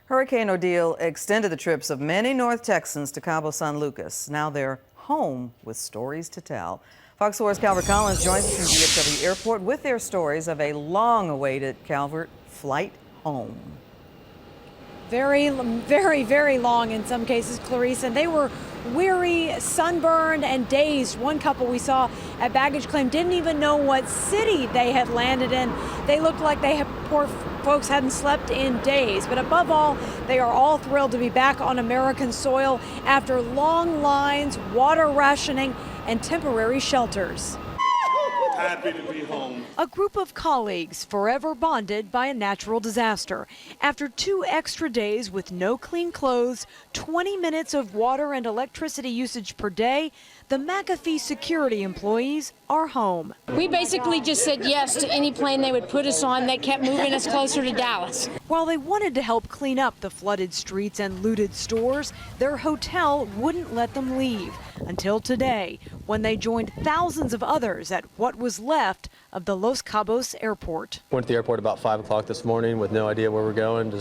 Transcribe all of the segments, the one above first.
Hurricane Odile extended the trips of many North Texans to Cabo San Lucas. Now they're home with stories to tell. Fox 4's Calvert Collins joins us from DFW Airport with their stories of a long-awaited Calvert flight home. Very long in some cases, Clarice, and they were weary, sunburned, and dazed. One couple we saw at baggage claim didn't even know what city they had landed in. They looked like poor folks hadn't slept in days. But above all, they are all thrilled to be back on American soil after long lines, water rationing, and temporary shelters. Happy to be home. A group of colleagues forever bonded by a natural disaster. After 2 extra days with no clean clothes, 20 minutes of water and electricity usage per day, the McAfee security employees are home. We basically just said yes to any plane they would put us on. They kept moving us closer to Dallas. While they wanted to help clean up the flooded streets and looted stores, their hotel wouldn't let them leave until today, when they joined thousands of others at what was left of the Los Cabos airport. Went to the airport about 5 o'clock this morning with no idea where we're going.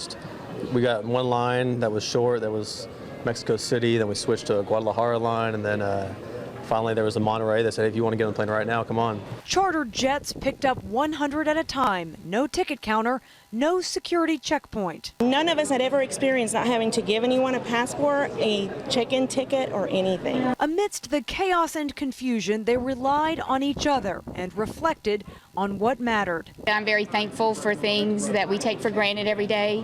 We got one line that was short, that was Mexico City, then we switched to a Guadalajara line, and then finally there was a Monterey that said, hey, if you want to get on the plane right now, come on. Chartered jets picked up 100 at a time, no ticket counter, no security checkpoint. None of us had ever experienced not having to give anyone a passport, a check-in ticket, or anything. Amidst the chaos and confusion, they relied on each other and reflected on what mattered. I'm very thankful for things that we take for granted every day.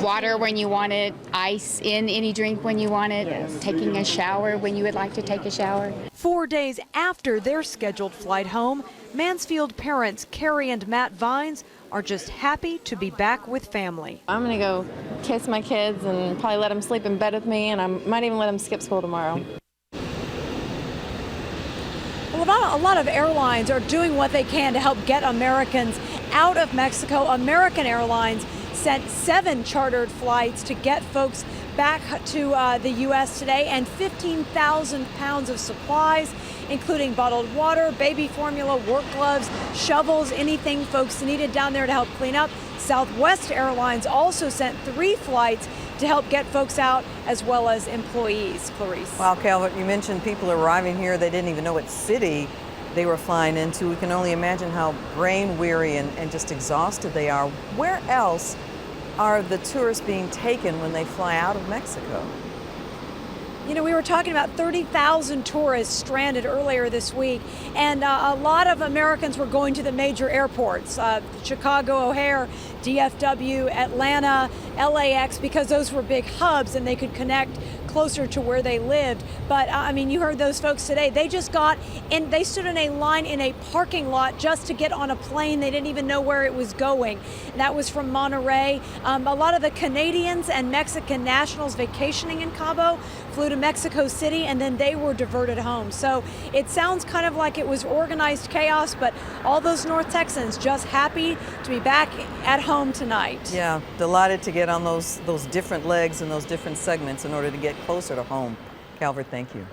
Water when you want it, ice in any drink when you want it, yes. Taking a shower when you would like to take a shower. 4 days after their scheduled flight home, Mansfield parents Carrie and Matt Vines are just happy to be back with family. I'm going to go kiss my kids and probably let them sleep in bed with me, and I might even let them skip school tomorrow. Well, a lot of airlines are doing what they can to help get Americans out of Mexico. American Airlines sent 7 chartered flights to get folks back to the U.S. today, and 15,000 pounds of supplies, including bottled water, baby formula, work gloves, shovels, anything folks needed down there to help clean up. Southwest Airlines also sent 3 flights to help get folks out, as well as employees. Clarice. Wow, Calvert, you mentioned people arriving here, they didn't even know what city they were flying into. We can only imagine how brain weary and just exhausted they are. Where else are the tourists being taken when they fly out of Mexico? You know, we were talking about 30,000 tourists stranded earlier this week, and a lot of Americans were going to the major airports, Chicago O'Hare, DFW, Atlanta, LAX, because those were big hubs and they could connect closer to where they lived. But I mean, you heard those folks today. They just got in, they stood in a line in a parking lot just to get on a plane. They didn't even know where it was going. And that was from Monterey. A lot of the Canadians and Mexican nationals vacationing in Cabo flew to Mexico City, and then they were diverted home. So it sounds kind of like it was organized chaos, but all those North Texans just happy to be back at home tonight. Yeah, delighted to get on those different legs and those different segments in order to get closer to home. Calvert, thank you.